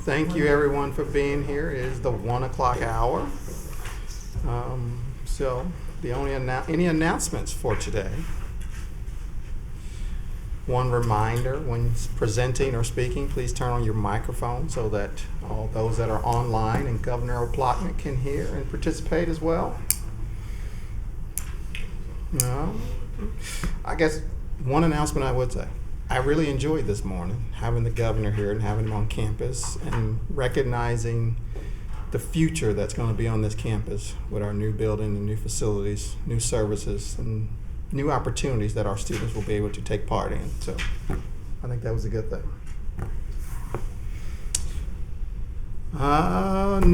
Thank you everyone for being here. It is the 1 o'clock hour. So the only any announcements for today? One reminder, when presenting or speaking, please turn on your microphone so that all those that are online and Governor Oplotnik can hear and participate as well. I guess one announcement I would say. I really enjoyed this morning having the governor here and having him on campus and recognizing the future that's going to be on this campus with our new building and new facilities, new services, and new opportunities that our students will be able to take part in. So I think that was a good thing.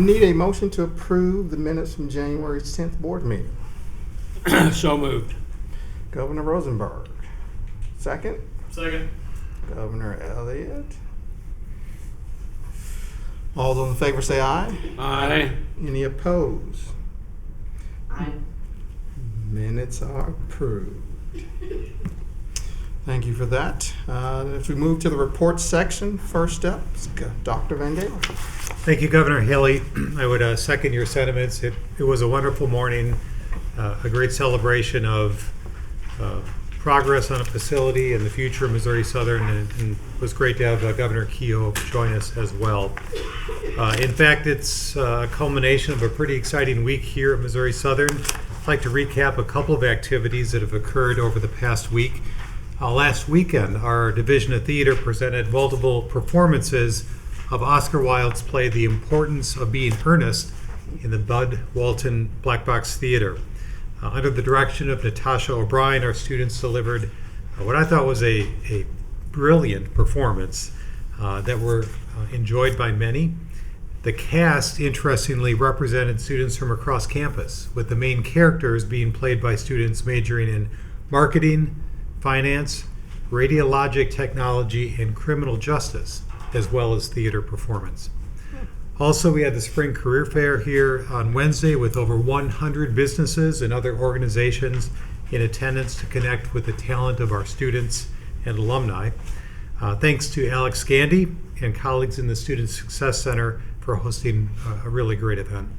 Need a motion to approve the minutes from January 10th board meeting. So moved. Governor Rosenberg. Second? Second. Governor Elliott. All those in favor say aye. Aye. Any opposed? Aye. Minutes are approved. Thank you for that. If we move to the reports section, first up, Dr. Van Galen. Thank you, Governor Haley. I would second your sentiments. It was a wonderful morning, a great celebration of progress on a facility and the future of Missouri Southern, and it was great to have Governor Keough join us as well. In fact, it's a culmination of a pretty exciting week here at Missouri Southern. I'd like to recap a couple of activities that have occurred over the past week. Last weekend, our Division of Theater presented multiple performances of Oscar Wilde's play The Importance of Being Earnest in the Bud Walton Black Box Theater. Under the direction of Natasha O'Brien, our students delivered what I thought was a brilliant performance that were enjoyed by many. The cast, interestingly, represented students from across campus, with the main characters being played by students majoring in marketing, finance, radiologic technology, and criminal justice, as well as theater performance. Also, we had the Spring Career Fair here on Wednesday with over 100 businesses and other organizations in attendance to connect with the talent of our students and alumni. Thanks to Alex Gandy and colleagues in the Student Success Center for hosting a really great event.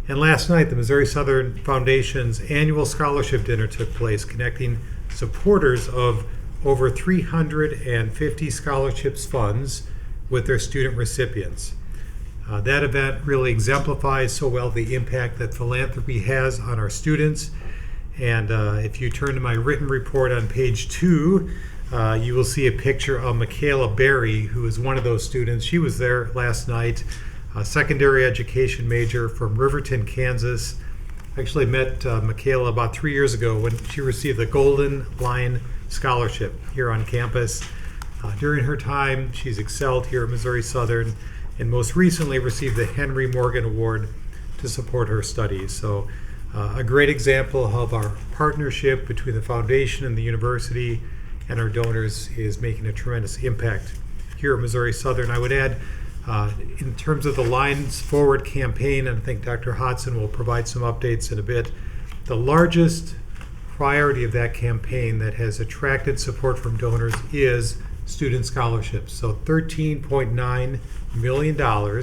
And last night, the Missouri Southern Foundation's annual scholarship dinner took place, connecting supporters of over 350 scholarships funds with their student recipients. That event really exemplifies so well the impact that philanthropy has on our students. And if you turn to my written report on page 2, you will see a picture of Michaela Berry, who is one of those students. She was there last night, a secondary education major from Riverton, Kansas. I actually met Michaela about 3 years ago when she received the Golden Lion Scholarship here on campus. During her time, she's excelled here at Missouri Southern, and most recently received the Henry Morgan Award to support her studies. So a great example of our partnership between the foundation and the university and our donors is making a tremendous impact here at Missouri Southern. I would add, in terms of the Lines Forward campaign, and I think Dr. Hodson will provide some updates in a bit, the largest priority of that campaign that has attracted support from donors is student scholarships. So $13.9 million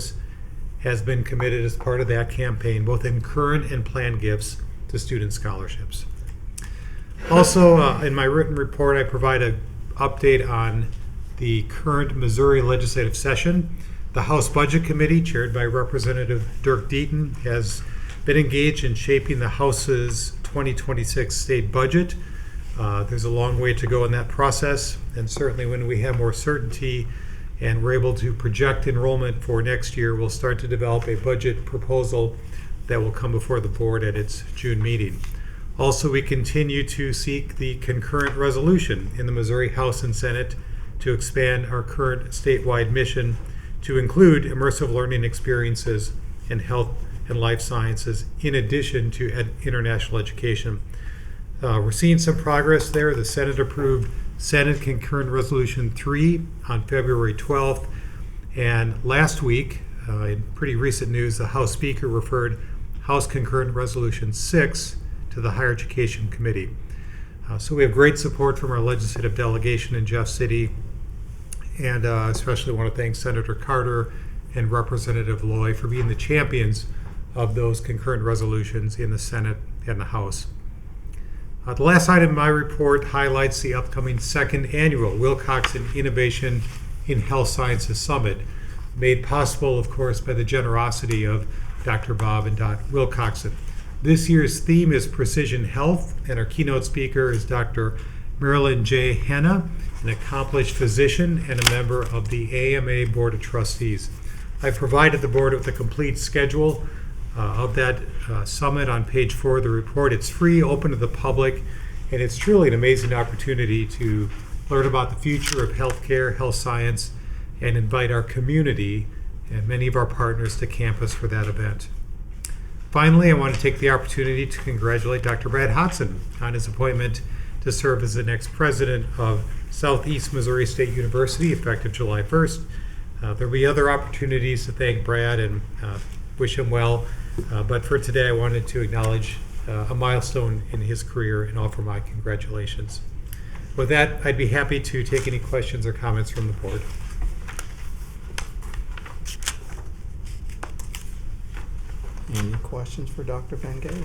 has been committed as part of that campaign, both in current and planned gifts to student scholarships. Also, in my written report, I provide an update on the current Missouri legislative session. The House Budget Committee, chaired by Representative Dirk Deaton, has been engaged in shaping the House's 2026 state budget. There's a long way to go in that process, and certainly when we have more certainty and we're able to project enrollment for next year, we'll start to develop a budget proposal that will come before the board at its June meeting. Also, we continue to seek the concurrent resolution in the Missouri House and Senate to expand our current statewide mission to include immersive learning experiences in health and life sciences in addition to international education. We're seeing some progress there. The Senate approved Senate Concurrent Resolution 3 on February 12th. And last week, in pretty recent news, the House Speaker referred House Concurrent Resolution 6 to the Higher Education Committee. So we have great support from our legislative delegation in Jeff City. And especially want to thank Senator Carter and Representative Loy for being the champions of those concurrent resolutions in the Senate and the House. The last item in my report highlights the upcoming second annual Wilcoxon Innovation in Health Sciences Summit, made possible, of course, by the generosity of Dr. Bob and Dot Wilcoxon. This year's theme is Precision Health, and our keynote speaker is Dr. Marilyn J. Hanna, an accomplished physician and a member of the AMA Board of Trustees. I provided the board with a complete schedule of that summit on page 4 of the report. It's free, open to the public, and it's truly an amazing opportunity to learn about the future of healthcare, health science, and invite our community and many of our partners to campus for that event. Finally, I want to take the opportunity to congratulate Dr. Brad Hodson on his appointment to serve as the next president of Southeast Missouri State University, effective July 1st. There'll be other opportunities to thank Brad and wish him well, but for today I wanted to acknowledge a milestone in his career and offer my congratulations. With that, I'd be happy to take any questions or comments from the board. Any questions for Dr. Van Galen?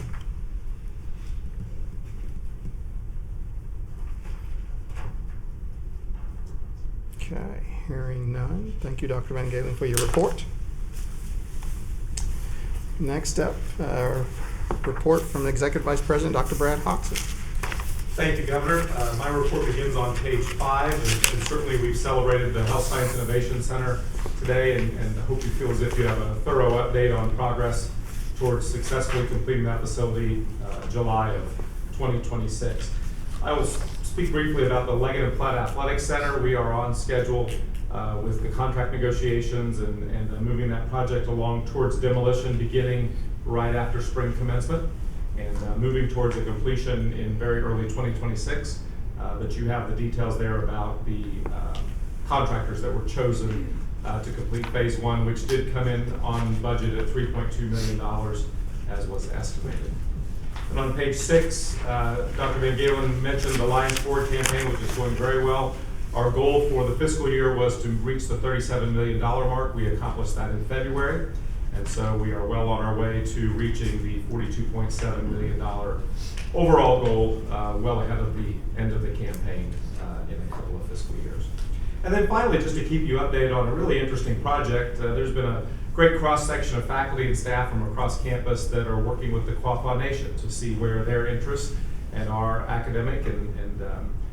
Okay, hearing none. Thank you, Dr. Van Galen, for your report. Next up, report from the Executive Vice President, Dr. Brad Hodson. Thank you, Governor. My report begins on page 5, and certainly we've celebrated the Health Science Innovation Center today, and I hope you feel as if you have a thorough update on progress towards successfully completing that facility July of 2026. I will speak briefly about the Leggett and Platt Athletic Center. We are on schedule with the contract negotiations and moving that project along towards demolition beginning right after spring commencement and moving towards a completion in very early 2026. But you have the details there about the contractors that were chosen to complete phase 1, which did come in on budget at $3.2 million as was estimated. And on page 6, Dr. Van Galen mentioned the Lions Forward campaign, which is going very well. Our goal for the fiscal year was to reach the $37 million mark. We accomplished that in February, and so we are well on our way to reaching the $42.7 million overall goal, well ahead of the end of the campaign in a couple of fiscal years. And then finally, just to keep you updated on a really interesting project, there's been a great cross-section of faculty and staff from across campus that are working with the Quapaw Nation to see where their interests and our academic and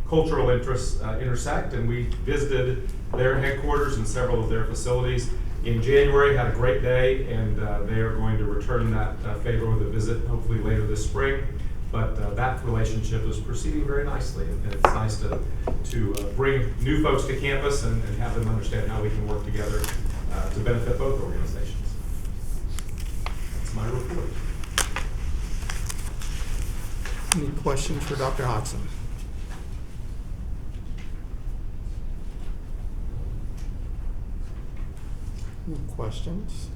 cultural interests intersect. And we visited their headquarters and several of their facilities in January, had a great day, and they are going to return that favor with a visit hopefully later this spring. But that relationship is proceeding very nicely, and it's nice to bring new folks to campus and have them understand how we can work together to benefit both organizations. That's my report. Any questions for Dr. Hodson? No questions?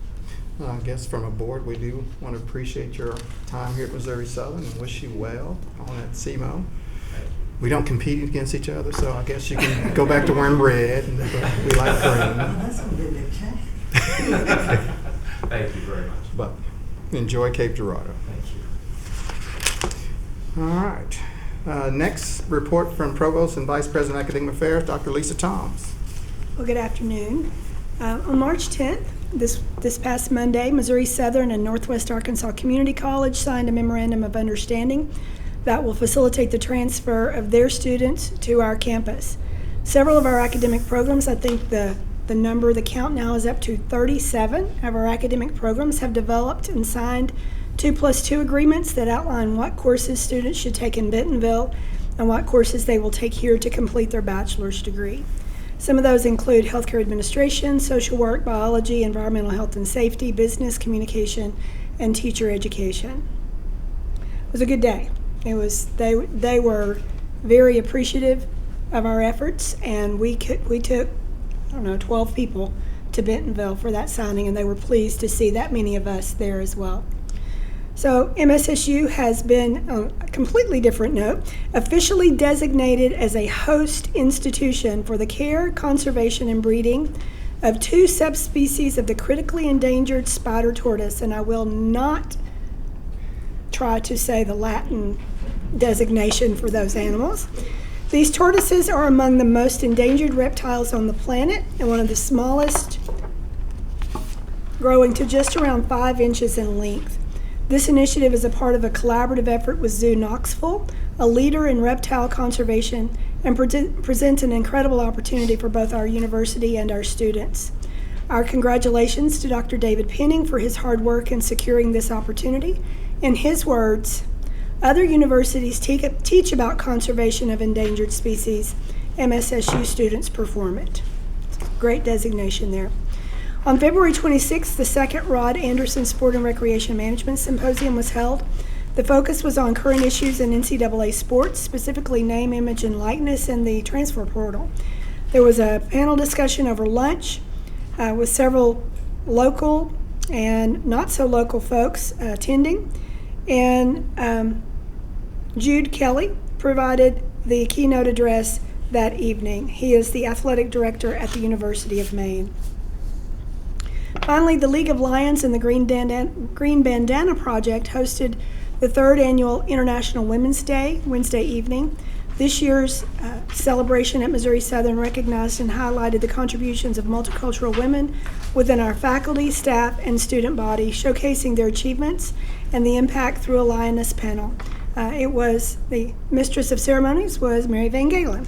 I guess from a board, we do want to appreciate your time here at Missouri Southern and wish you well on at SEMO. We don't compete against each other, so I guess you can go back to wearing red, and we like green. That's gonna be a big change. Thank you very much. But enjoy Cape Girardeau. Thank you. All right. Next, report from Provost and Vice President of Academic Affairs, Dr. Lisa Toms. Well, good afternoon. On March 10th, this past Monday, Missouri Southern and Northwest Arkansas Community College signed a memorandum of understanding that will facilitate the transfer of their students to our campus. Several of our academic programs, I think the count now is up to 37 of our academic programs, have developed and signed 2+2 agreements that outline what courses students should take in Bentonville and what courses they will take here to complete their bachelor's degree. Some of those include healthcare administration, social work, biology, environmental health and safety, business, communication, and teacher education. It was a good day. They were very appreciative of our efforts, and we took 12 people to Bentonville for that signing, and they were pleased to see that many of us there as well. So MSSU has been, on a completely different note, officially designated as a host institution for the care, conservation, and breeding of 2 subspecies of the critically endangered spider tortoise, and I will not try to say the Latin designation for those animals. These tortoises are among the most endangered reptiles on the planet and one of the smallest, growing to just around 5 inches in length. This initiative is a part of a collaborative effort with Zoo Knoxville, a leader in reptile conservation, and presents an incredible opportunity for both our university and our students. Our congratulations to Dr. David Penning for his hard work in securing this opportunity. In his words, other universities teach about conservation of endangered species. MSSU students perform it. Great designation there. On February 26th, the second Rod Anderson Sport and Recreation Management Symposium was held. The focus was on current issues in NCAA sports, specifically name, image, and likeness in the transfer portal. There was a panel discussion over lunch with several local and not so local folks attending. And Jude Kelly provided the keynote address that evening. He is the athletic director at the University of Maine. Finally, the League of Lions and the Green Bandana Project hosted the 3rd annual International Women's Day Wednesday evening. This year's celebration at Missouri Southern recognized and highlighted the contributions of multicultural women within our faculty, staff, and student body, showcasing their achievements and the impact through a lioness panel. It was the mistress of ceremonies was Mary Van Galen.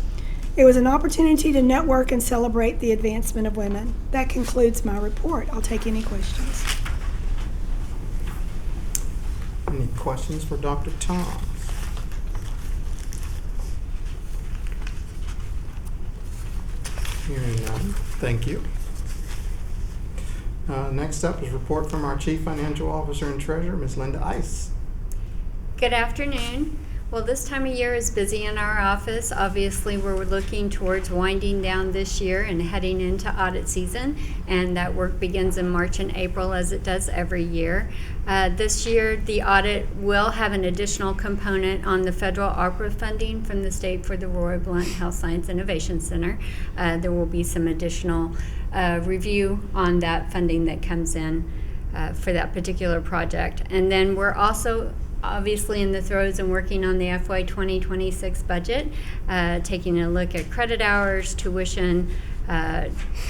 It was an opportunity to network and celebrate the advancement of women. That concludes my report. I'll take any questions. Any questions for Dr. Thomas? Hearing none, thank you. Next up is report from our Chief Financial Officer and Treasurer, Ms. Linda Ice. Good afternoon. Well, this time of year is busy in our office. Obviously, we're looking towards winding down this year and heading into audit season, and that work begins in March and April as it does every year. This year, the audit will have an additional component on the federal ARPA funding from the state for the Roy Blunt Health Science Innovation Center. There will be some additional review on that funding that comes in for that particular project. And then we're also obviously in the throes and working on the FY 2026 budget, taking a look at credit hours, tuition,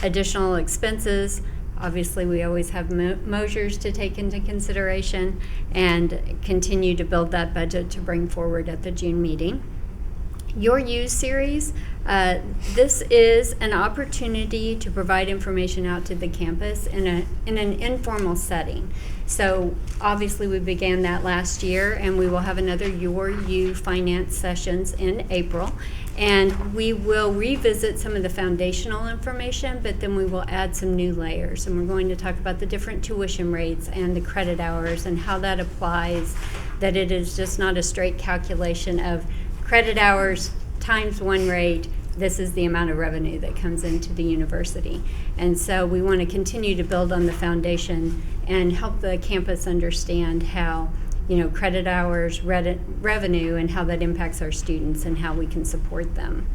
additional expenses. Obviously, we always have measures to take into consideration and continue to build that budget to bring forward at the June meeting. Your Use series, this is an opportunity to provide information out to the campus in an informal setting. So obviously we began that last year, and we will have another Your You finance sessions in April. And we will revisit some of the foundational information, but then we will add some new layers. And we're going to talk about the different tuition rates and the credit hours and how that applies, that it is just not a straight calculation of credit hours times one rate. This is the amount of revenue that comes into the university. And so we want to continue to build on the foundation and help the campus understand how, credit hours, revenue, and how that impacts our students and how we can support them.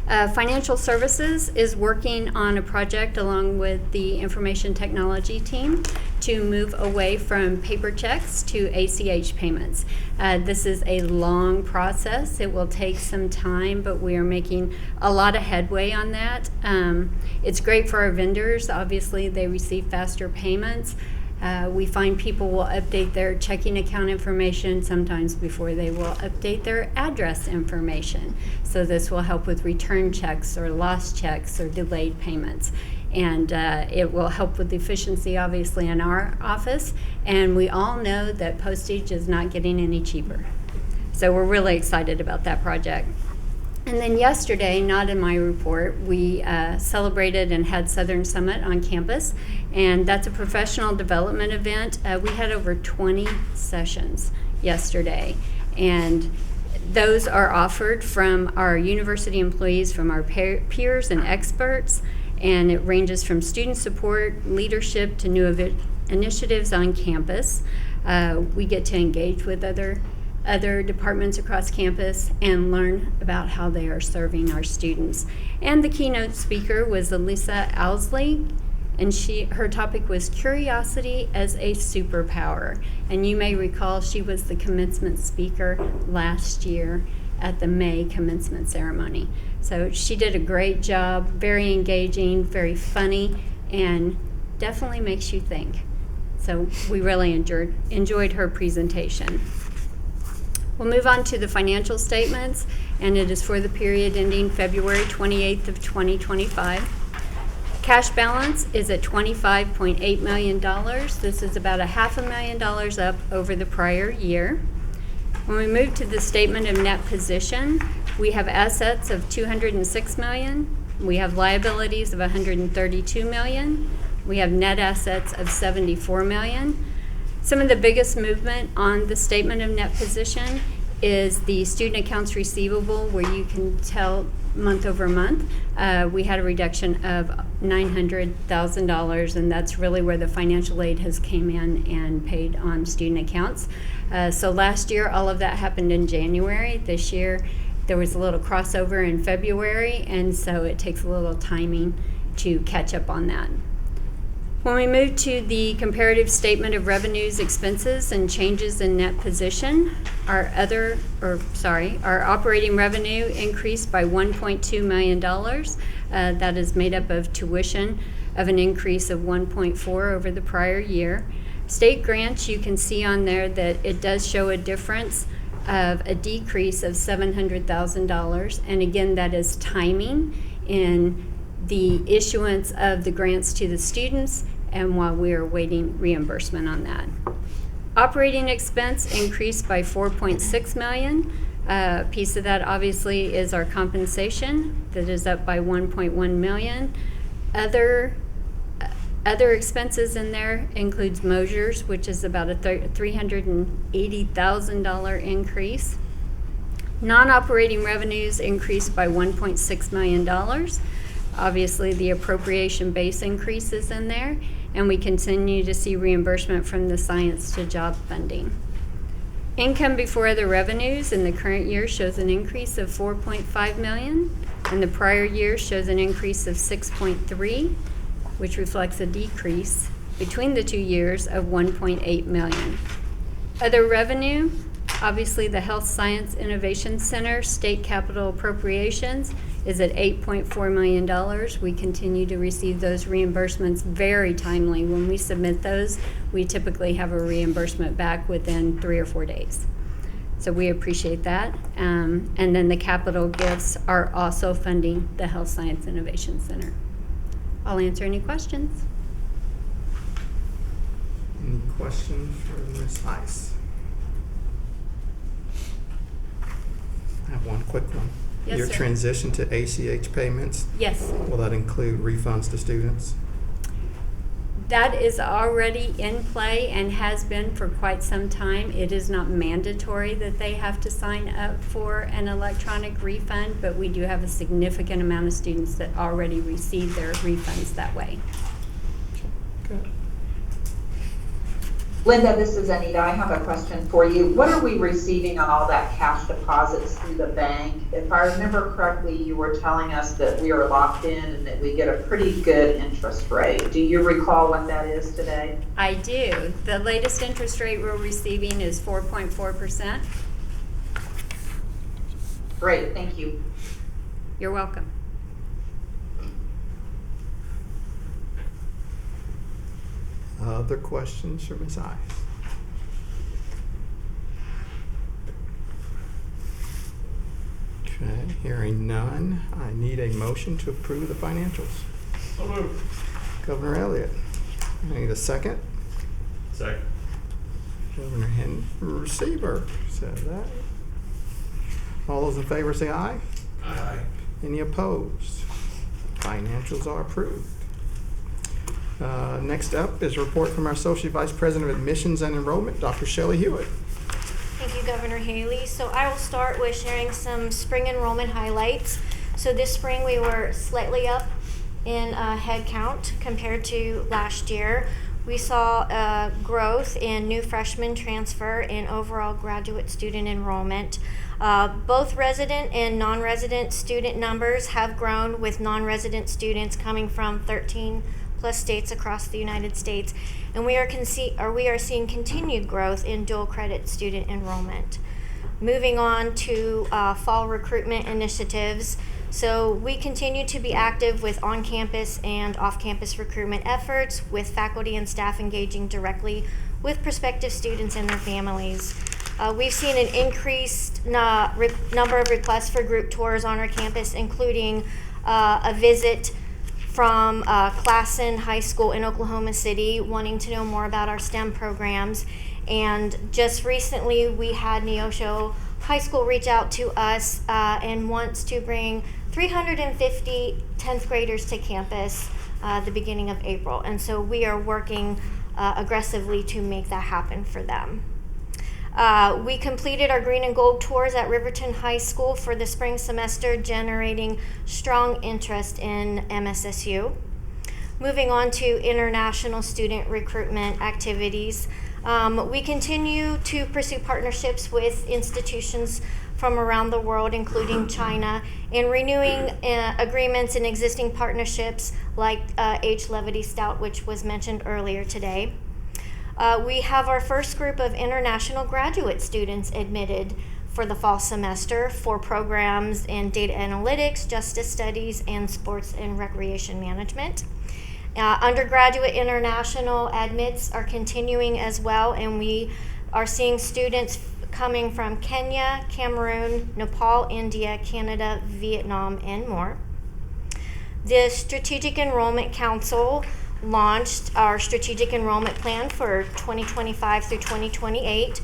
Financial Services is working on a project along with the information technology team to move away from paper checks to ACH payments. This is a long process. It will take some time, but we are making a lot of headway on that. It's great for our vendors. Obviously, they receive faster payments. We find people will update their checking account information sometimes before they will update their address information. So this will help with return checks or lost checks or delayed payments. And it will help with efficiency, obviously, in our office. And we all know that postage is not getting any cheaper. So we're really excited about that project. And then yesterday, not in my report, we celebrated and had Southern Summit on campus, and that's a professional development event. We had over 20 sessions yesterday, and those are offered from our university employees, from our peers and experts, and it ranges from student support, leadership, to new initiatives on campus. We get to engage with other other departments across campus and learn about how they are serving our students. And the keynote speaker was Elisa Owsley, and her topic was curiosity as a superpower. And you may recall she was the commencement speaker last year at the May commencement ceremony. So she did a great job, very engaging, very funny, and definitely makes you think. So we really enjoyed her presentation. We'll move on to the financial statements, and it is for the period ending February 28th of 2025. Cash balance is at $25.8 million. This is about $500,000 up over the prior year. When we move to the statement of net position, we have assets of $206 million. We have liabilities of $132 million. We have net assets of $74 million. Some of the biggest movement on the statement of net position is the student accounts receivable, where you can tell month over month. We had a reduction of $900,000, and that's really where the financial aid has came in and paid on student accounts. So last year, all of that happened in January. This year, there was a little crossover in February, and so it takes a little timing to catch up on that. When we move to the comparative statement of revenues, expenses, and changes in net position, our operating revenue increased by $1.2 million. That is made up of tuition of an increase of 1.4 over the prior year. State grants, you can see on there that it does show a difference of a decrease of $700,000. And again, that is timing in the issuance of the grants to the students, and while we are waiting reimbursement on that. Operating expense increased by $4.6 million. A piece of that obviously is our compensation, that is up by $1.1 million. Other expenses in there includes Mosers, which is about a $380,000 increase. Non-operating revenues increased by $1.6 million. Obviously, the appropriation base increases in there, and we continue to see reimbursement from the Science to Job funding. Income before other revenues in the current year shows an increase of $4.5 million, and the prior year shows an increase of $6.3, which reflects a decrease between the 2 years of $1.8 million. Other revenue, obviously the Health Science Innovation Center state capital appropriations is at $8.4 million. We continue to receive those reimbursements very timely. When we submit those, we typically have a reimbursement back within 3 or 4 days. So we appreciate that. And then the capital gifts are also funding the Health Science Innovation Center. I'll answer any questions. Any questions for Ms. Ice? I have one quick one. Yes, Your sir. transition to ACH payments, Yes. will that include refunds to students? That is already in play and has been for quite some time. It is not mandatory that they have to sign up for an electronic refund, but we do have a significant amount of students that already receive their refunds that way. Good. Linda, this is Anita. I have a question for you. What are we receiving on all that cash deposits through the bank? If I remember correctly, you were telling us that we are locked in and that we get a pretty good interest rate. Do you recall what that is today? I do. The latest interest rate we're receiving is 4.4%. Great, thank you. You're welcome. Other questions for Ms. Ice? Okay, hearing none, I need a motion to approve the financials. So moved. Governor Elliott, I need a second. Second. Governor Receiver said that. All those in favor say aye. Aye. Any opposed? Financials are approved. Next up is a report from our Associate Vice President of Admissions and Enrollment, Dr. Shelley Hewitt. Thank you, Governor Haley. So I will start with sharing some spring enrollment highlights. So this spring we were slightly up in head count compared to last year. We saw growth in new freshman transfer and overall graduate student enrollment. Both resident and non-resident student numbers have grown, with non-resident students coming from 13 plus states across the United States, and we are seeing continued growth in dual credit student enrollment. Moving on to fall recruitment initiatives. So we continue to be active with on-campus and off-campus recruitment efforts, with faculty and staff engaging directly with prospective students and their families. We've seen an increased number of requests for group tours on our campus, including a visit from Classen High School in Oklahoma City wanting to know more about our STEM programs. And just recently we had Neosho High School reach out to us and wants to bring 350 10th graders to campus the beginning of April. And so we are working aggressively to make that happen for them. We completed our green and gold tours at Riverton High School for the spring semester, generating strong interest in MSSU. Moving on to international student recruitment activities. We continue to pursue partnerships with institutions from around the world, including China, and renewing agreements and existing partnerships like H. Levity Stout, which was mentioned earlier today. We have our first group of international graduate students admitted for the fall semester for programs in data analytics, justice studies, and sports and recreation management. Undergraduate international admits are continuing as well, and we are seeing students coming from Kenya, Cameroon, Nepal, India, Canada, Vietnam, and more. The Strategic Enrollment Council launched our strategic enrollment plan for 2025 through 2028.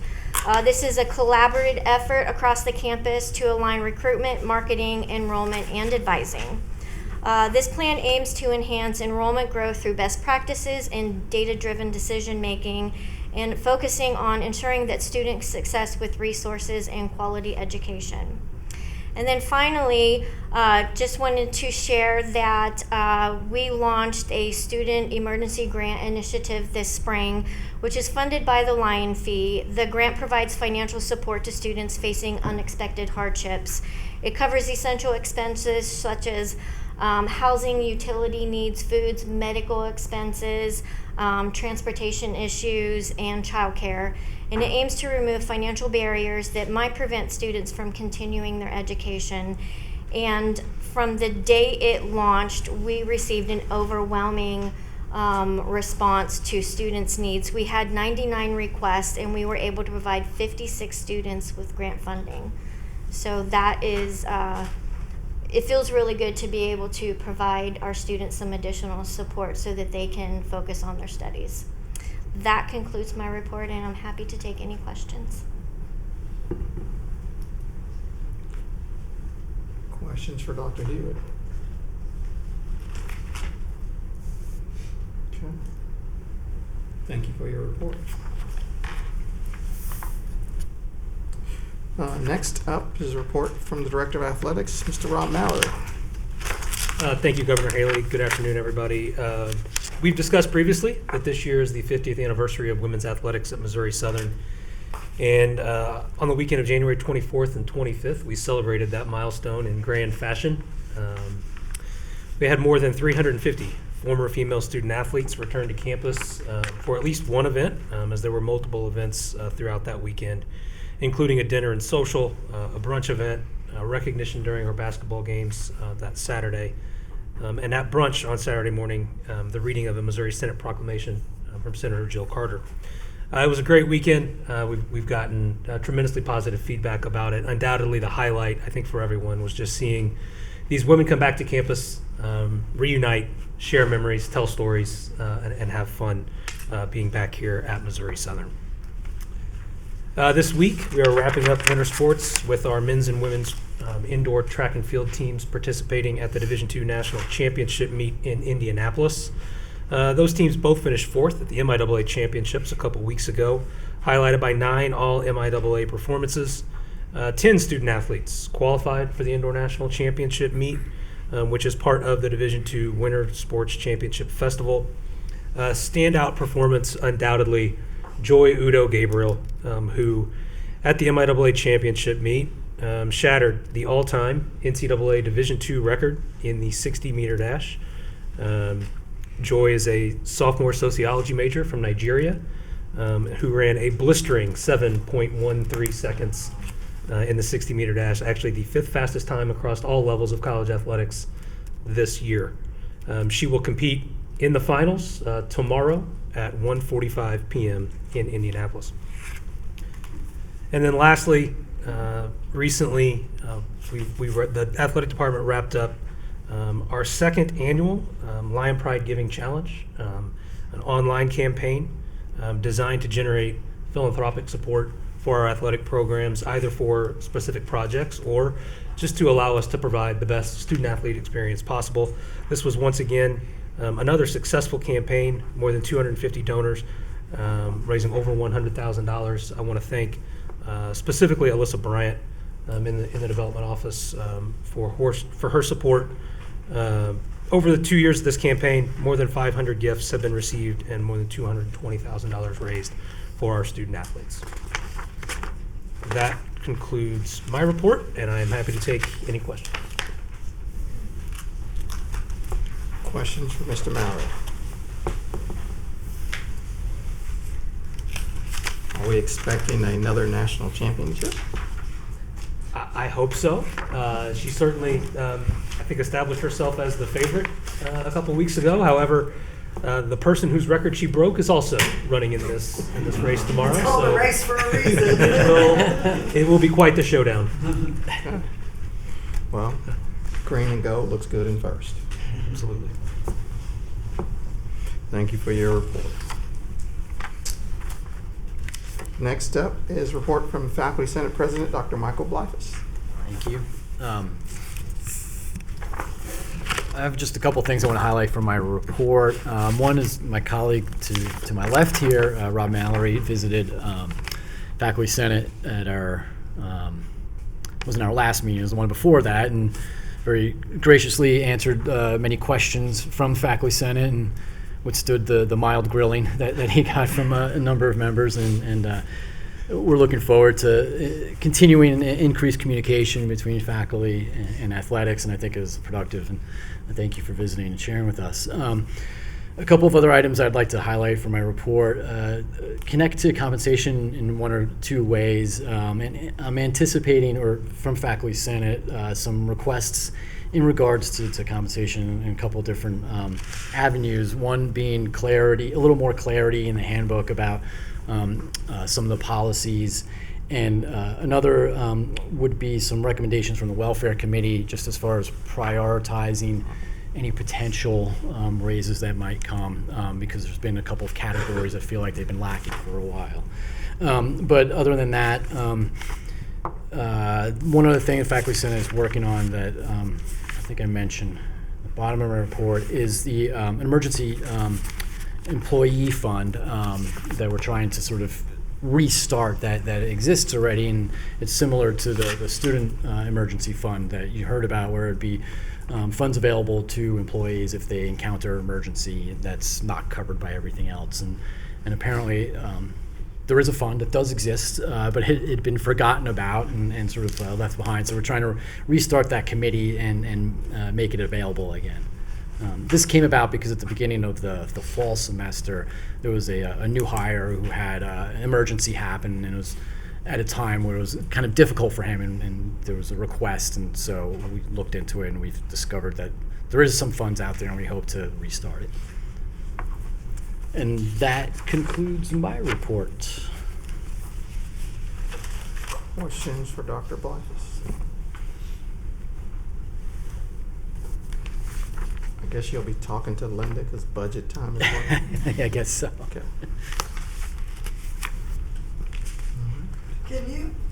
This is a collaborative effort across the campus to align recruitment, marketing, enrollment, and advising. This plan aims to enhance enrollment growth through best practices and data-driven decision-making, and focusing on ensuring that student success with resources and quality education. And then finally, just wanted to share that we launched a student emergency grant initiative this spring, which is funded by the Lion Fee. The grant provides financial support to students facing unexpected hardships. It covers essential expenses such as housing, utility needs, foods, medical expenses, transportation issues, and childcare. And it aims to remove financial barriers that might prevent students from continuing their education. And from the day it launched, we received an overwhelming response to students' needs. We had 99 requests, and we were able to provide 56 students with grant funding. So that is, it feels really good to be able to provide our students some additional support so that they can focus on their studies. That concludes my report, and I'm happy to take any questions. Questions for Dr. Hewitt? Okay. Thank you for your report. Next up is a report from the Director of Athletics, Mr. Rob Mallory. Thank you, Governor Haley. Good afternoon, everybody. We've discussed previously that this year is the 50th anniversary of women's athletics at Missouri Southern. And on the weekend of January 24th and 25th, we celebrated that milestone in grand fashion. We had more than 350 former female student athletes return to campus for at least one event, as there were multiple events throughout that weekend, including a dinner and social, a brunch event, recognition during our basketball games that Saturday, and at brunch on Saturday morning, the reading of a Missouri Senate proclamation from Senator Jill Carter. It was a great weekend. We've gotten tremendously positive feedback about it. Undoubtedly, the highlight, I think, for everyone was just seeing these women come back to campus, reunite, share memories, tell stories, and have fun being back here at Missouri Southern. This week, we are wrapping up winter sports with our men's and women's indoor track and field teams participating at the Division II National Championship meet in Indianapolis. Those teams both finished fourth at the MIAA Championships a couple weeks ago, highlighted by 9 all-MIAA performances. 10 student athletes qualified for the Indoor National Championship meet, which is part of the Division II Winter Sports Championship Festival. Standout performance, undoubtedly, Joy Udo Gabriel, who at the MIAA championship meet shattered the all-time NCAA Division II record in the 60-meter dash. Joy is a sophomore sociology major from Nigeria who ran a blistering 7.13 seconds in the 60-meter dash, actually the 5th fastest time across all levels of college athletics this year. She will compete in the finals tomorrow at 1:45 p.m. in Indianapolis. And then lastly, recently, the athletic department wrapped up our second annual Lion Pride Giving Challenge, an online campaign designed to generate philanthropic support for our athletic programs, either for specific projects or just to allow us to provide the best student-athlete experience possible. This was once again another successful campaign, more than 250 donors, raising over $100,000. I want to thank specifically Alyssa Bryant in the development office for her support. Over the 2 years of this campaign, more than 500 gifts have been received and more than $220,000 raised for our student athletes. That concludes my report, and I am happy to take any questions. Questions for Mr. Mallory? Are we expecting another national championship? I hope so. She certainly, I think, established herself as the favorite a couple weeks ago. However, the person whose record she broke is also running in this race tomorrow. It's called a race for a reason. It will be quite the showdown. Well, green and gold looks good in first. Absolutely. Thank you for your report. Next up is report from Faculty Senate President Dr. Michael Blyfus. Thank you. I have just a couple things I want to highlight from my report. One is my colleague to my left here, Rob Mallory, visited Faculty Senate at our, wasn't our last meeting, it was the one before that, and very graciously answered many questions from Faculty Senate and withstood the mild grilling that he got from a number of members, and we're looking forward to continuing increased communication between faculty and athletics, and I think it was productive, and thank you for visiting and sharing with us. A couple of other items I'd like to highlight from my report connect to compensation in one or two ways, and I'm anticipating, or from Faculty Senate, some requests in regards to compensation in a couple of different avenues. One being clarity, a little more clarity in the handbook about some of the policies, and another would be some recommendations from the Welfare Committee just as far as prioritizing any potential raises that might come, because there's been a couple of categories that feel like they've been lacking for a while. But other than that, one other thing the Faculty Senate is working on that I think I mentioned at the bottom of my report is the emergency employee fund that we're trying to sort of restart that exists already, and it's similar to the student emergency fund that you heard about, where it'd be funds available to employees if they encounter emergency that's not covered by everything else, and apparently there is a fund that does exist, but it had been forgotten about and sort of left behind. So we're trying to restart that committee and make it available again. This came about because at the beginning of the fall semester, there was a new hire who had an emergency happen, and it was at a time where it was kind of difficult for him, and there was a request, and so we looked into it, and we've discovered that there is some funds out there, and we hope to restart it. And that concludes my report. Questions for Dr. Blyfus? I guess you'll be talking to Linda because budget time is one. I guess so. Okay.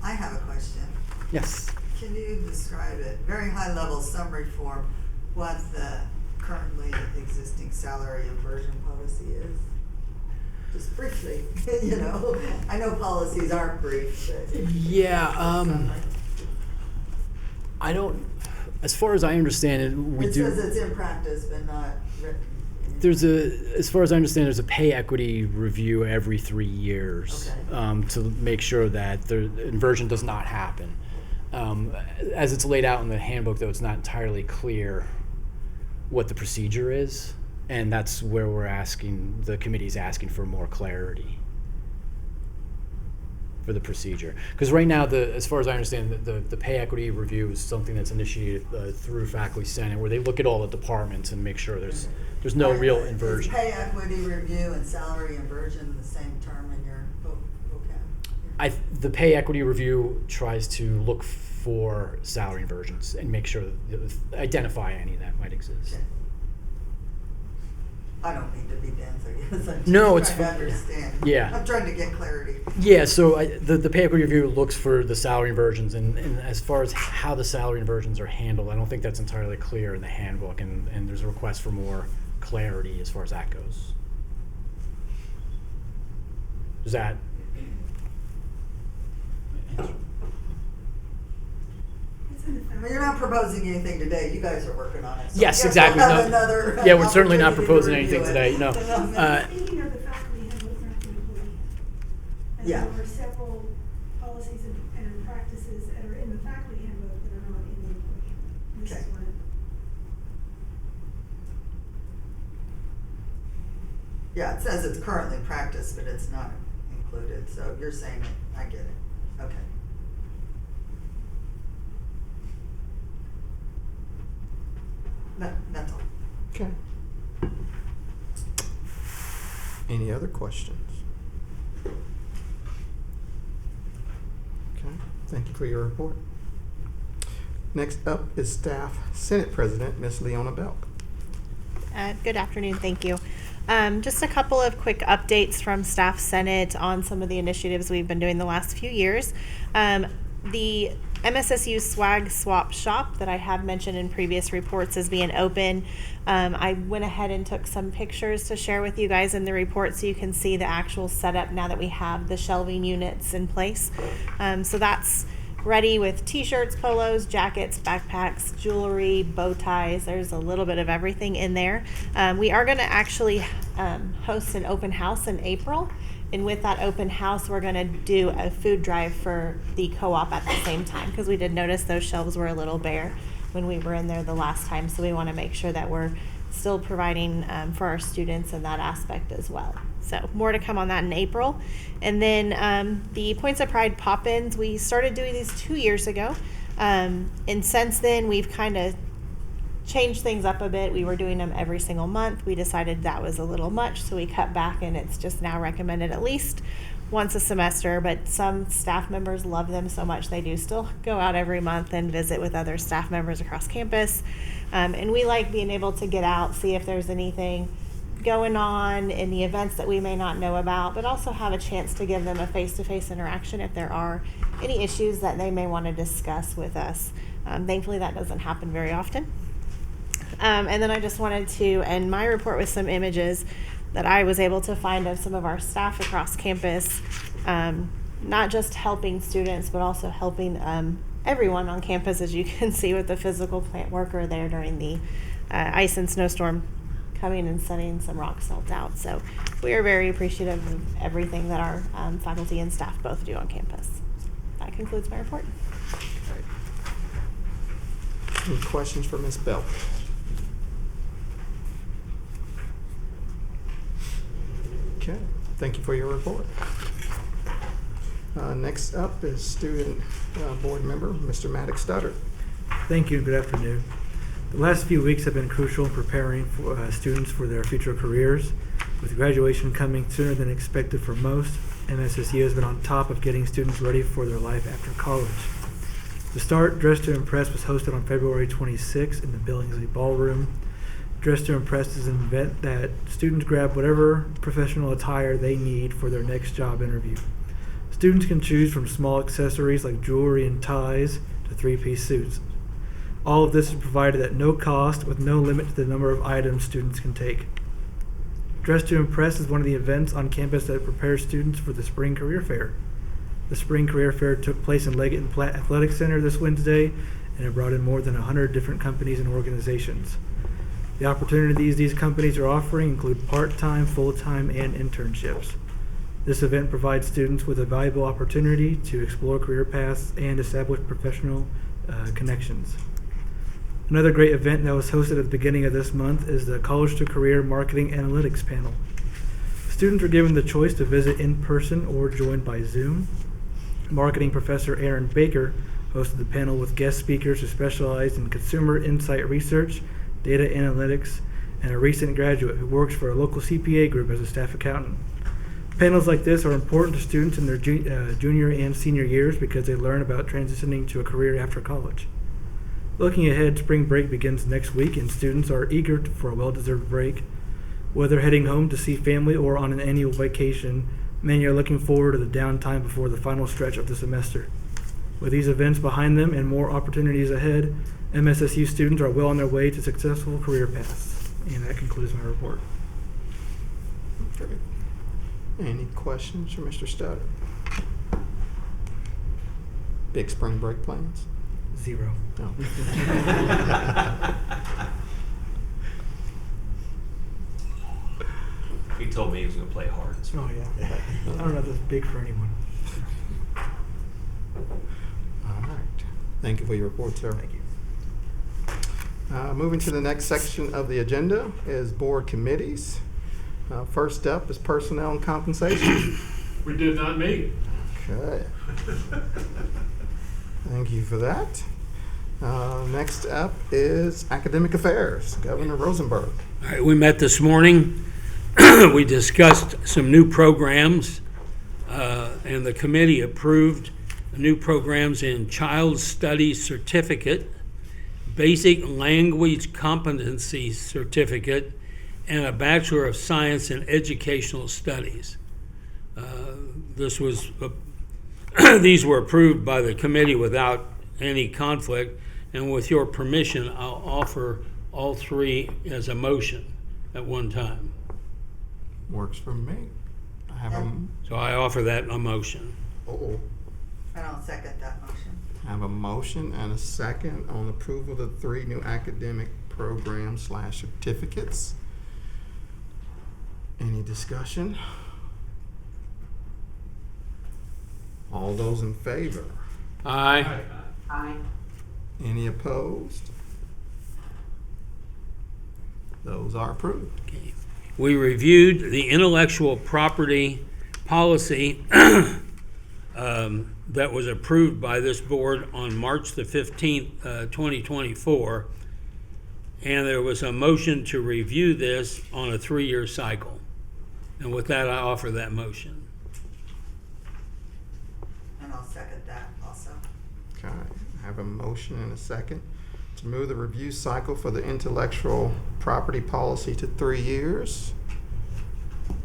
I have a question. Yes. Can you describe it, very high level summary form, what the currently existing salary aversion policy is? Just briefly, I know policies aren't brief, but. Yeah, I don't, as far as I understand it, It says it's in practice, but not written. there's as far as I understand, there's a pay equity review every 3 years to make sure that the inversion does not happen. As it's laid out in the handbook, though, it's not entirely clear what the procedure is, and that's where the committee's asking for more clarity for the procedure. Because right now, as far as I understand, the pay equity review is something that's initiated through Faculty Senate, where they look at all the departments and make sure there's no real inversion. Is pay equity review and salary inversion the same term in your vocab? The pay equity review tries to look for salary inversions and make sure identify any that might exist. Okay. I don't mean to be dense, I guess. I'm just No, it's trying to fine. understand. Yeah. I'm trying to get clarity. Yeah, so the pay equity review looks for the salary inversions, and as far as how the salary inversions are handled, I don't think that's entirely clear in the handbook, and there's a request for more clarity as far as that goes. Does that answer? Well, you're not proposing anything today. You guys are working on it. So Yes, I guess exactly. We'll have No. another Yeah, we're certainly not opportunity to proposing review anything it. today, no. Speaking of the faculty handbook, not the employee. And Yeah. there are several policies and practices that are in the faculty handbook that are not in the employee handbook. This is Okay. one of them. Yeah, it says it's currently practiced, but it's not included, so you're saying it, I get it, okay. That's all. Okay. Any other questions? Okay, thank you for your report. Next up is Staff Senate President, Ms. Leona Belk. Good afternoon, thank you. Just a couple of quick updates from Staff Senate on some of the initiatives we've been doing the last few years. The MSSU Swag Swap Shop that I have mentioned in previous reports is being open. I went ahead and took some pictures to share with you guys in the report so you can see the actual setup now that we have the shelving units in place. So that's ready with t-shirts, polos, jackets, backpacks, jewelry, bow ties. There's a little bit of everything in there. We are going to actually host an open house in April. And with that open house, we're going to do a food drive for the co-op at the same time, because we did notice those shelves were a little bare when we were in there the last time. So we want to make sure that we're still providing for our students in that aspect as well. So more to come on that in April. And then the Points of Pride pop-ins, we started doing these 2 years ago. And since then, we've kind of changed things up a bit. We were doing them every single month. We decided that was a little much, so we cut back, and it's just now recommended at least once a semester. But some staff members love them so much they do still go out every month and visit with other staff members across campus. And we like being able to get out, see if there's anything going on in the events that we may not know about, but also have a chance to give them a face-to-face interaction if there are any issues that they may want to discuss with us. Thankfully, that doesn't happen very often. And then I just wanted to end my report with some images that I was able to find of some of our staff across campus, not just helping students, but also helping everyone on campus, as you can see with the physical plant worker there during the ice and snowstorm, coming and setting some rock salt out. So we are very appreciative of everything that our faculty and staff both do on campus. That concludes my report. Any questions for Ms. Belk? Okay, thank you for your report. Next up is Student Board Member, Mr. Maddox Studdard. Thank you and good afternoon. The last few weeks have been crucial in preparing for students for their future careers. With graduation coming sooner than expected for most, MSSU has been on top of getting students ready for their life after college. The Start Dress to Impress was hosted on February 26 in the Billingsley Ballroom. Dress to Impress is an event that students grab whatever professional attire they need for their next job interview. Students can choose from small accessories like jewelry and ties to three-piece suits. All of this is provided at no cost with no limit to the number of items students can take. Dress to Impress is one of the events on campus that prepares students for the Spring Career Fair. The Spring Career Fair took place in Leggett and Platt Athletic Center this Wednesday, and it brought in more than 100 different companies and organizations. The opportunities these companies are offering include part-time, full-time, and internships. This event provides students with a valuable opportunity to explore career paths and establish professional connections. Another great event that was hosted at the beginning of this month is the College to Career Marketing Analytics panel. Students are given the choice to visit in person or join by Zoom. Marketing professor Aaron Baker hosted the panel with guest speakers who specialized in consumer insight research, data analytics, and a recent graduate who works for a local CPA group as a staff accountant. Panels like this are important to students in their junior and senior years because they learn about transitioning to a career after college. Looking ahead, spring break begins next week and students are eager for a well-deserved break. Whether heading home to see family or on an annual vacation, many are looking forward to the downtime before the final stretch of the semester. With these events behind them and more opportunities ahead, MSSU students are well on their way to successful career paths. And that concludes my report. Great. Any questions for Mr. Stutter? Big spring break plans? 0. No. He told me he was going to play hard. Oh, yeah. I don't know if that's big for anyone. All right. Thank you for your report, sir. Thank you. Moving to the next section of the agenda is board committees. First up is personnel and compensation. We did not meet. Okay. Thank you for that. Next up is academic affairs. Governor Rosenberg. All right, we met this morning. We discussed some new programs, and the committee approved new programs in Child Studies Certificate, Basic Language Competency Certificate, and a Bachelor of Science in Educational Studies. These were approved by the committee without any conflict, and with your permission, I'll offer all three as a motion at one time. Works for me. I have So I offer that a motion. oh, And I'll second that motion. I have a motion and a second on approval of the 3 new academic programs / certificates. Any discussion? All those in favor? Aye. Aye. Any opposed? Those are approved. Okay. We reviewed the intellectual property policy that was approved by this board on March the 15th, 2024, and there was a motion to review this on a 3-year cycle. And with that, I offer that motion. And I'll second that also. Okay, I have a motion and a second to move the review cycle for the intellectual property policy to 3 years.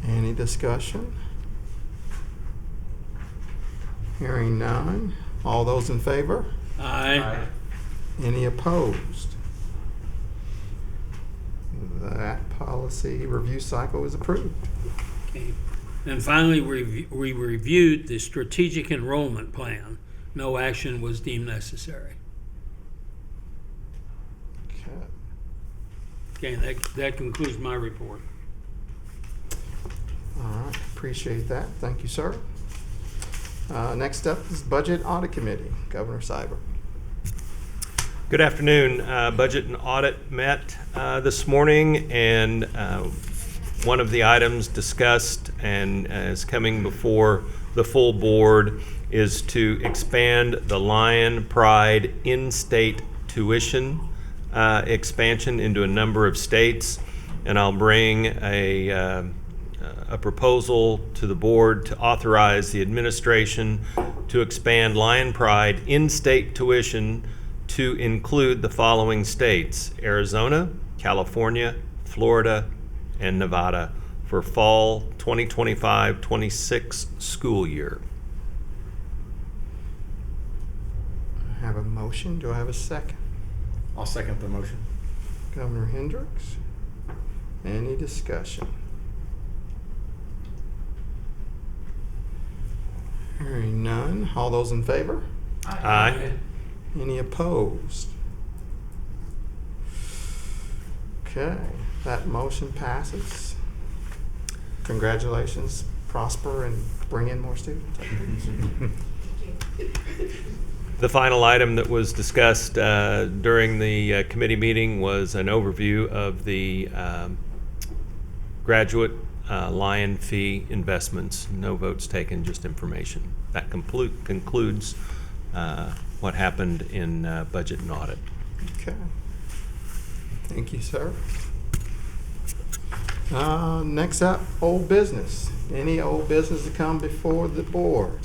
Any discussion? Hearing none. All those in favor? Aye. Any opposed? That policy review cycle is approved. Okay. And finally, we reviewed the strategic enrollment plan. No action was deemed necessary. Okay. Okay, that concludes my report. All right, appreciate that. Thank you, sir. Next up is Budget Audit Committee. Governor Seibert. Good afternoon. Budget and Audit met this morning, and one of the items discussed and is coming before the full board is to expand the Lion Pride in-state tuition expansion into a number of states, and I'll bring a proposal to the board to authorize the administration to expand Lion Pride in-state tuition to include the following states: Arizona, California, Florida, and Nevada for fall 2025-26 school year. I have a motion. Do I have a second? I'll second the motion. Governor Hendricks. Any discussion? Hearing none. All those in favor? Aye. Any opposed? Okay, that motion passes. Congratulations, prosper and bring in more students. The final item that was discussed during the committee meeting was an overview of the graduate Lion fee investments. No votes taken, just information. That concludes what happened in budget and audit. Okay. Thank you, sir. Next up, old business. Any old business to come before the board?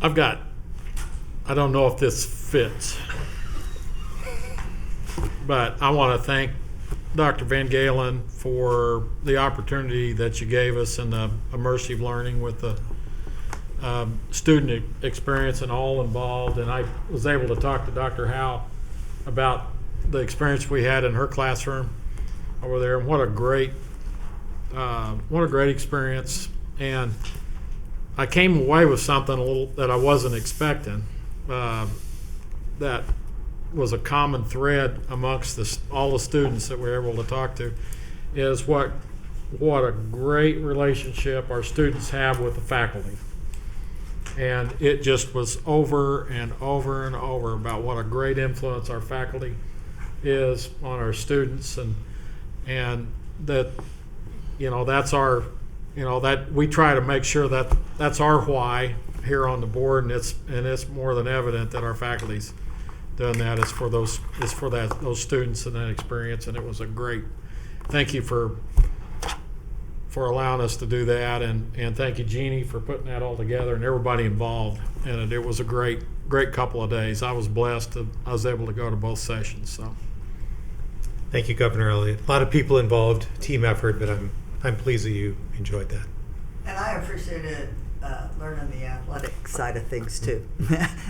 I don't know if this fits, but I want to thank Dr. Van Galen for the opportunity that you gave us in the immersive learning with the student experience and all involved. And I was able to talk to Dr. Howe about the experience we had in her classroom over there, and what a great experience. And I came away with something a little that I wasn't expecting. That was a common thread amongst all the students that we were able to talk to, is what a great relationship our students have with the faculty. And it just was over and over and over about what a great influence our faculty is on our students, and that, that's our, that we try to make sure that that's our why here on the board, and it's more than evident that our faculty's done that. It's for those students and that experience, and it was a great. Thank you for allowing us to do that, and thank you, Jeannie, for putting that all together, and everybody involved. And it was a great couple of days. I was blessed that I was able to go to both sessions. So, Thank you, Governor Elliott. A lot of people involved, team effort, but I'm pleased that you enjoyed that. And I appreciated learning the athletic side of things too.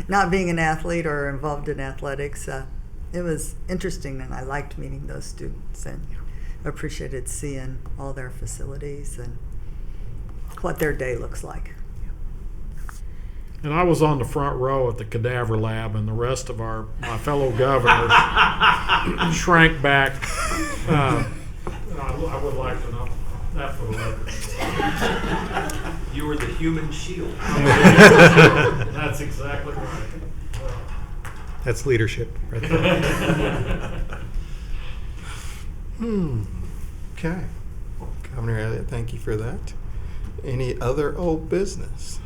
Not being an athlete or involved in athletics, it was interesting, and I liked meeting those students and appreciated seeing all their facilities and what their day looks like. and I was on the front row at the cadaver lab, and the rest of my fellow governors shrank back. I would like to know that for the record. You were the human shield. That's exactly right. That's leadership right there. Okay. Governor Elliott, thank you for that. Any other old business?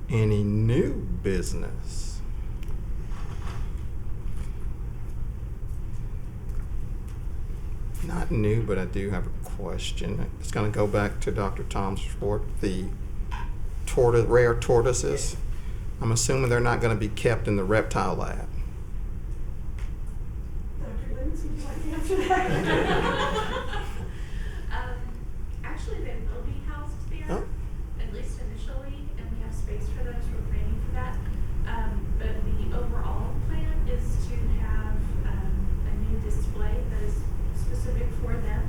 Any new business? Not new, but I do have a question. It's going to go back to Dr. Tom's report. The rare tortoises, I'm assuming they're not going to be kept in the reptile lab. Dr. Lewis, would you like to answer that? Actually, they will be housed there, Oh. at least initially, and we have space for those. We're planning for that. But the overall plan is to have a new display that is specific for them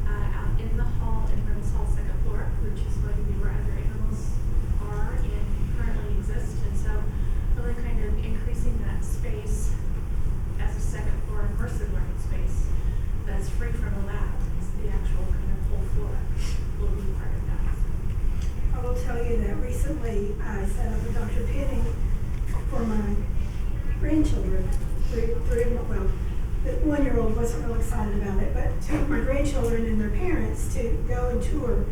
out in the hall, in Rose Hall, second floor, which is going to be where other animals are and currently exist. And so really kind of increasing that space as a second floor immersive learning space that's free from a lab. It's the actual kind of whole floor will be part of that. I will tell you that recently I set up with Dr. Penning for my grandchildren. The 1-year-old wasn't real excited about it, but two of my grandchildren and their parents to go and tour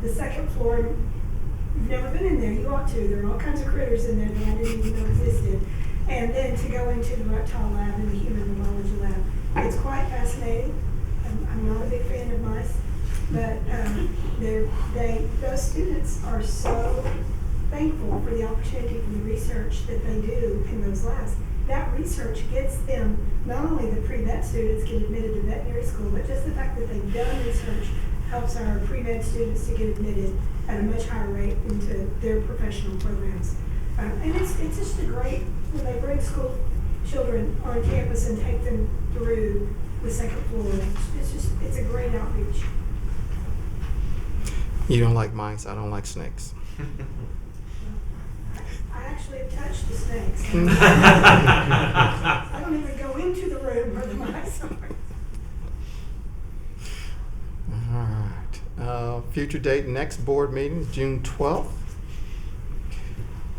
the second floor. You've never been in there, you ought to. There are all kinds of critters in there that I didn't even know existed. And then to go into the reptile lab and the human neurology lab. It's quite fascinating. I'm not a big fan of mice, but those students are so thankful for the opportunity for the research that they do in those labs. That research gets them, not only the pre-vet students get admitted to veterinary school, but just the fact that they've done research helps our pre-vet students to get admitted at a much higher rate into their professional programs. And it's just a great, when they bring school children on campus and take them through the second floor, it's a great outreach. You don't like mice, I don't like snakes. I actually touch the snakes. I don't even go into the room where the mice are. All right. Future date, next board meeting is June 12th.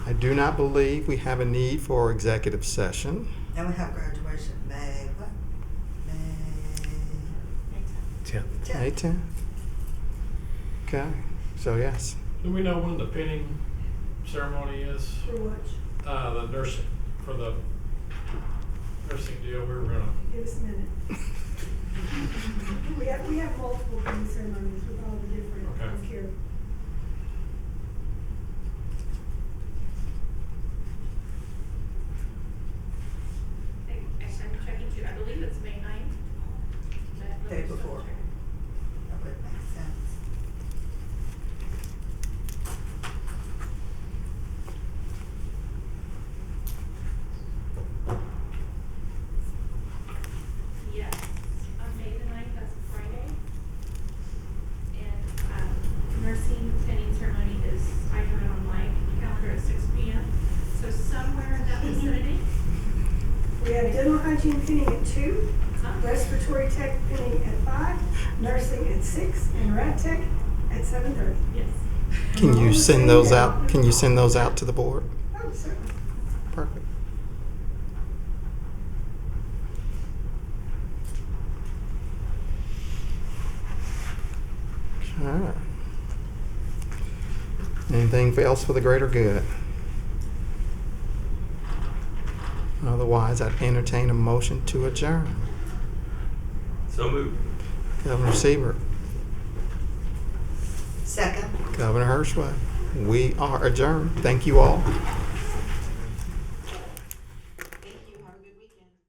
I do not believe we have a need for executive session. And we have graduation May, what? May 10th. May 10th. Okay, so yes. Do we know when the pinning ceremony is? For what? The nursing, for the nursing deal we were gonna. Give us a minute. We have multiple pinning ceremonies with all the different Okay. healthcare. Actually, I'm checking too. I believe it's May 9th. But let me Day just before. double check. That would make sense. Yes, on May the 9th, that's a Friday. And nursing pinning ceremony is, I have it on my calendar at 6 p.m. So somewhere in that vicinity. We have dental hygiene pinning at 2, respiratory tech pinning at 5, nursing at 6, and rad tech at 7:30. Yes. Can you send those out? Can you send those out to the board? Oh, certainly. Perfect. Okay. Anything else for the greater good? Otherwise, I'd entertain a motion to adjourn. So moved. Governor Siebert, Second. Governor Hirschway, we are adjourned. Thank you all.